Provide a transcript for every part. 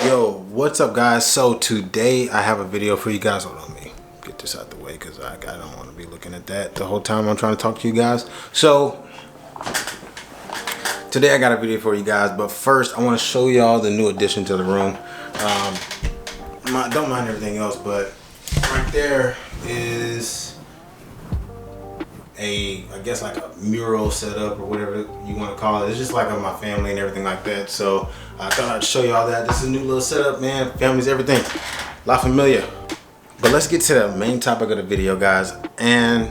Yo, what's up guys? So today I have a video for you guys. Hold on, let me get this out the way because I don't want to be looking at that the whole time I'm trying to talk to you guys. So today I got a video for you guys, but first I want to show y'all the new addition to the room. Don't mind everything else, but right there is I guess like a mural setup or whatever you want to call it. It's just like of my family and everything like that. So I thought I'd show y'all that. This is a new little setup, man. Family's everything. La Familia. But let's get to the main topic of the video, guys. And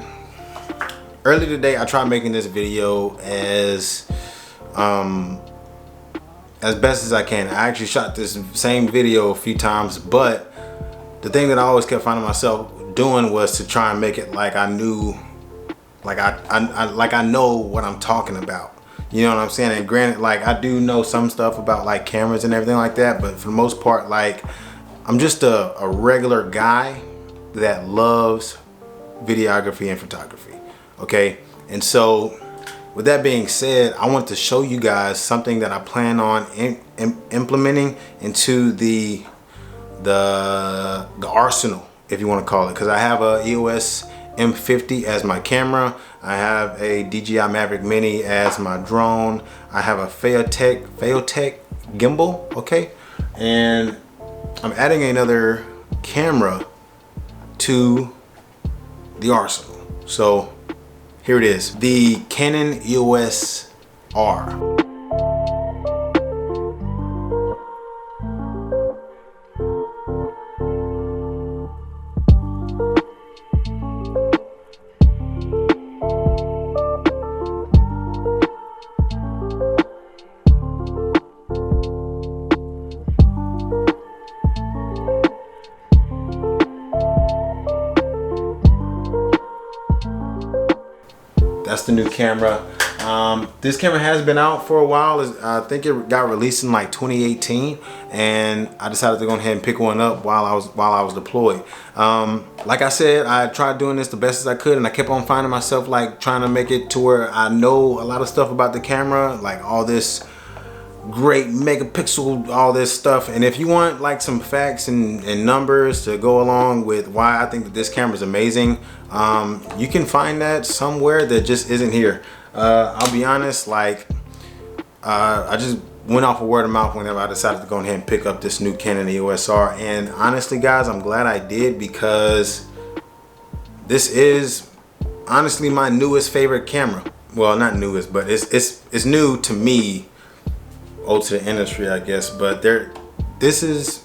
earlier today, I tried making this video as best as I can. I actually shot this same video a few times, but the thing that I always kept finding myself doing was to try and make it like I knew, like I know what I'm talking about. You know what I'm saying? And granted, like I do know some stuff about like cameras and everything like that, but for the most part, like I'm just a regular guy that loves videography and photography. Okay, and so with that being said, I want to show you guys something that I plan on implementing into the arsenal, if you want to call it, because I have a EOS M50 as my camera. I have a DJI Mavic Mini as my drone. I have a Phaotech gimbal, okay? And I'm adding another camera to the arsenal. So here it is, the Canon Eos R. That's the new camera. This camera has been out for a while. I think it got released in like 2018, and I decided to go ahead and pick one up while I was deployed. Like I said, I tried doing this the best as I could, and I kept on finding myself like trying to make it to where I know a lot of stuff about the camera, like all this great megapixel, all this stuff. And if you want like some facts and numbers to go along with why I think that this camera is amazing, you can find that somewhere that just isn't here. I'll be honest, like I just went off of word of mouth whenever I decided to go ahead and pick up this new Canon EOS R, and honestly guys, I'm glad I did, because this is honestly my newest favorite camera. Well, not newest, but it's new to me, old to the industry, I guess, but this is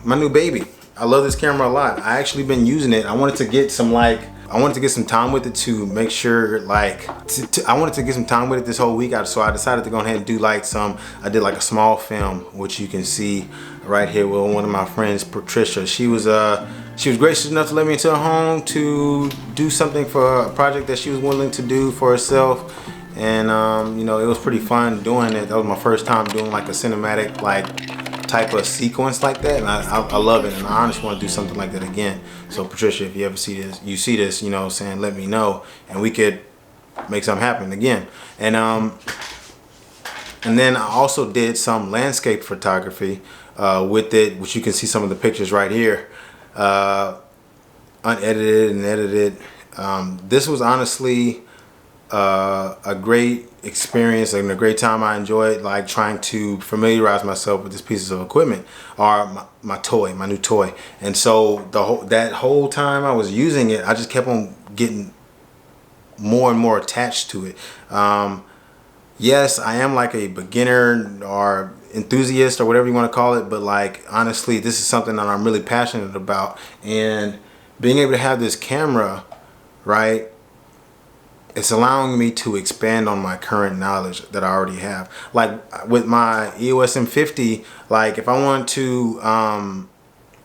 my new baby. I love this camera a lot. I actually been using it. I wanted to get some time with it to make sure, like, I wanted to get some time with it this whole week. So I decided to go ahead and do like I did like a small film, which you can see right here with one of my friends, Patricia. She was gracious enough to let me into her home to do something for a project that she was willing to do for herself. And you know, it was pretty fun doing it. That was my first time doing like a cinematic like type of sequence like that, and I love it, and I honestly want to do something like that again. So Patricia, if you ever see this, you know, saying, let me know, and we could make something happen again. And then I also did some landscape photography with it, which you can see some of the pictures right here, unedited and edited. This was honestly a great experience and a great time. I enjoyed like trying to familiarize myself with this piece of equipment, or my new toy. And so that whole time I was using it, I just kept on getting more and more attached to it. Yes, I am like a beginner or enthusiast or whatever you want to call it, but like honestly, this is something that I'm really passionate about, and being able to have this camera, right, it's allowing me to expand on my current knowledge that I already have. Like with my EOS M50, like if I want to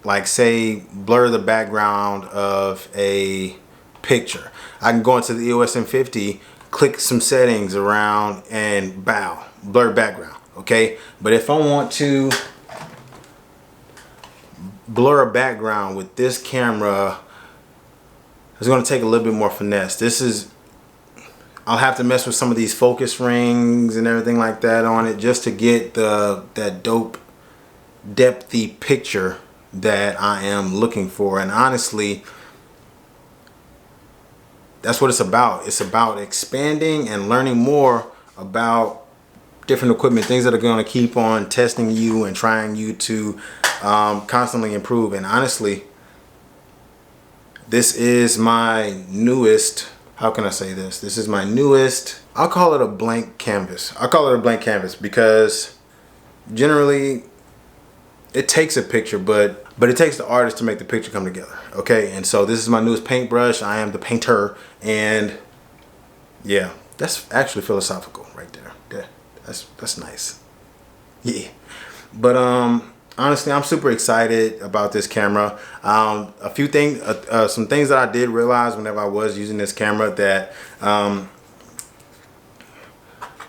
like say blur the background of a picture, I can go into the EOS M50, click some settings around, and blur background, okay? But if I want to blur a background with this camera, it's going to take a little bit more finesse. I'll have to mess with some of these focus rings and everything like that on it just to get that dope depthy picture that I am looking for. And honestly, that's what it's about. It's about expanding and learning more about different equipment, things that are going to keep on testing you and trying you to constantly improve. And honestly, this is my newest, how can I say this? This is my newest, I'll call it a blank canvas. I'll call it a blank canvas because generally it takes a picture, but it takes the artist to make the picture come together. Okay, and so this is my newest paintbrush. I am the painter, and yeah, that's actually philosophical right there. Yeah, that's nice. Yeah, but honestly, I'm super excited about this camera. A few things, some things that I did realize whenever I was using this camera, that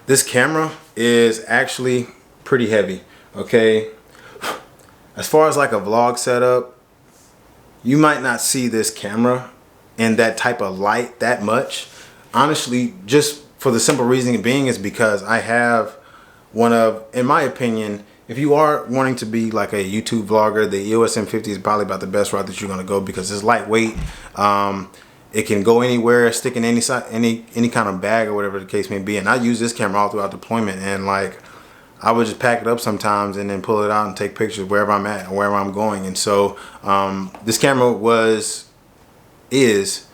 this camera is actually pretty heavy. Okay, as far as like a vlog setup, you might not see this camera in that type of light that much. Honestly, just for the simple reason being is because I have one of, in my opinion, if you are wanting to be like a YouTube vlogger, the EOS M50 is probably about the best route that you're gonna go because it's lightweight. It can go anywhere, stick in any kind of bag or whatever the case may be. And I use this camera all throughout deployment, and like I would just pack it up sometimes and then pull it out and take pictures wherever I'm at or wherever I'm going. And so this camera is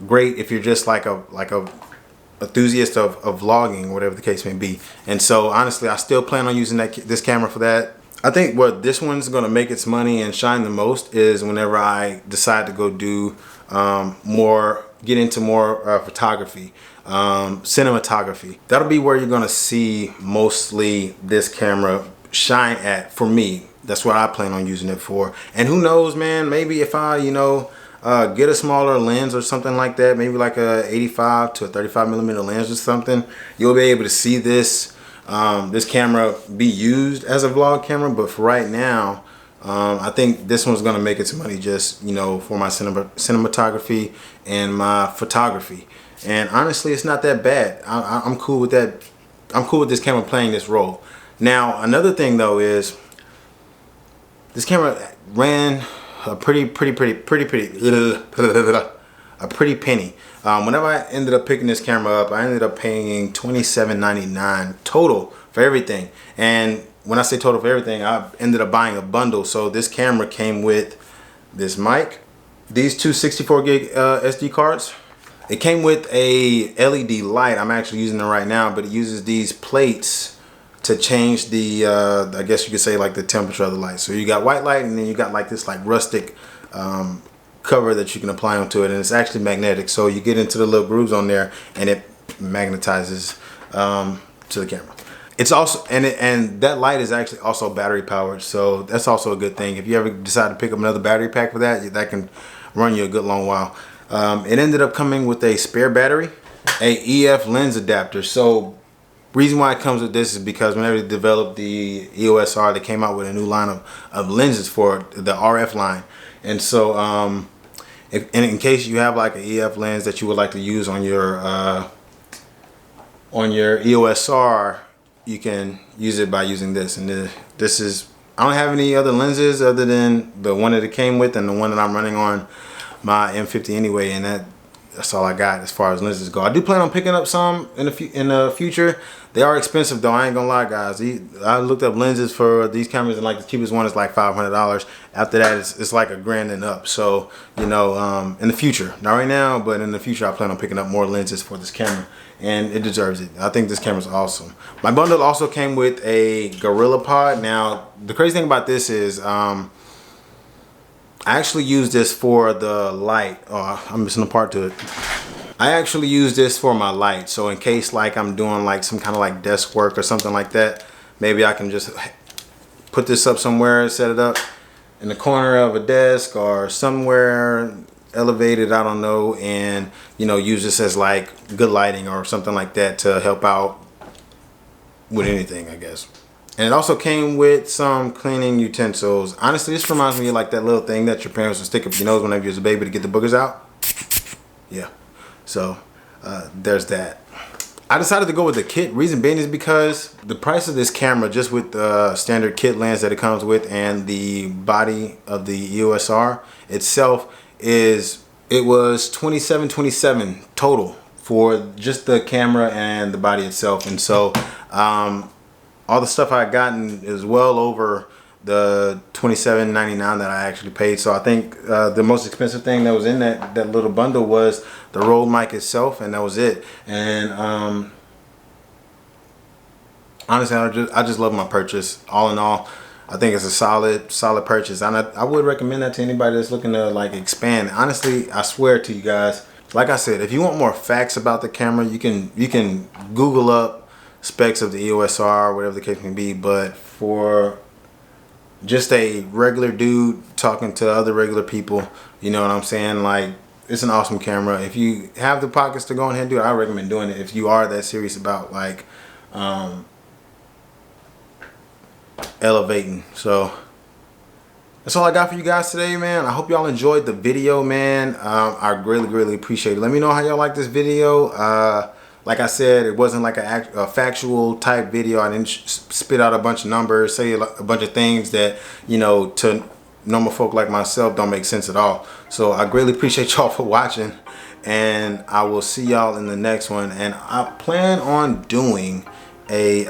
great if you're just like a enthusiast of vlogging, whatever the case may be. And so honestly, I still plan on using this camera for that. I think what this one's gonna make its money and shine the most is whenever I decide to go do get into more photography, cinematography. That'll be where you're gonna see mostly this camera shine at, for me. That's what I plan on using it for. And who knows, man, maybe if I, get a smaller lens or something like that, maybe like a 85 to a 35 millimeter lens or something, you'll be able to see this this camera be used as a vlog camera. But for right now, I think this one's gonna make its money just, for my cinematography and my photography. And honestly, it's not that bad. I'm cool with that. I'm cool with this camera playing this role. Now, another thing though is this camera ran a pretty penny. Whenever I ended up picking this camera up, I ended up paying $27.99 total for everything. And when I say total for everything, I ended up buying a bundle. So this camera came with this mic, these two 64 gig SD cards. It came with a LED light. I'm actually using it right now, but it uses these plates to change the, I guess you could say like the temperature of the light. So you got white light, and then you got like this like rustic cover that you can apply onto it, and it's actually magnetic. So you get into the little grooves on there, and it magnetizes to the camera. It's also, and that light is actually also battery powered, so that's also a good thing. If you ever decide to pick up another battery pack for that, that can run you a good long while. It ended up coming with a spare battery, a EF lens adapter. So reason why it comes with this is because whenever they developed the EOS R, they came out with a new line of lenses for the RF line. And so in case you have like an EF lens that you would like to use on your EOS R, you can use it by using this. And this is, I don't have any other lenses other than the one that it came with and the one that I'm running on my M50 anyway, and that's all I got as far as lenses go. I do plan on picking up some in the future. They are expensive though, I ain't gonna lie, guys. I looked up lenses for these cameras, and like the cheapest one is like $500. After that, it's like $1,000 and up. So in the future, not right now, but in the future, I plan on picking up more lenses for this camera, and it deserves it. I think this camera's awesome. My bundle also came with a Gorilla Pod. Now the crazy thing about this is I actually use this for the light. Oh, I'm missing a part to it. I actually use this for my light. So in case like I'm doing like some kind of like desk work or something like that, maybe I can just put this up somewhere, set it up in the corner of a desk or somewhere elevated, I don't know, and use this as like good lighting or something like that to help out with anything, I guess. And it also came with some cleaning utensils. Honestly, this reminds me of like that little thing that your parents would stick up your nose whenever you was a baby to get the boogers out. Yeah. So there's that. I decided to go with the kit. Reason being is because the price of this camera, just with the standard kit lens that it comes with and the body of the EOS R itself, it was $27.27 total for just the camera and the body itself. And so all the stuff I gotten is well over the $27.99 that I actually paid. So I think the most expensive thing that was in that little bundle was the Rode mic itself, and that was it. And honestly, I just love my purchase. All in all, I think it's a solid purchase. And I would recommend that to anybody that's looking to like expand. Honestly, I swear to you guys, like I said, if you want more facts about the camera, you can Google up specs of the EOS R, whatever the case may be. But for just a regular dude talking to other regular people, you know what I'm saying, like, it's an awesome camera. If you have the pockets to go ahead and do it, I recommend doing it if you are that serious about like elevating. So that's all I got for you guys today, man. I hope y'all enjoyed the video, man. I greatly appreciate it. Let me know how y'all like this video. Like I said, it wasn't like a factual type video. I didn't spit out a bunch of numbers, say a bunch of things that, you know, to normal folk like myself don't make sense at all. So I greatly appreciate y'all for watching, and I will see y'all in the next one. And I plan on doing a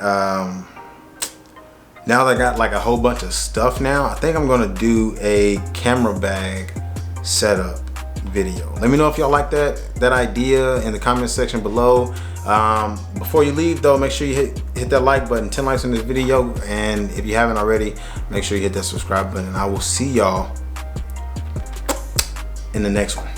now that I got like a whole bunch of stuff now, I think I'm gonna do a camera bag setup video. Let me know if y'all like that idea in the comment section below. Before you leave though, make sure you hit that like button. 10 likes on this video, and if you haven't already, make sure you hit that subscribe button. I will see y'all in the next one.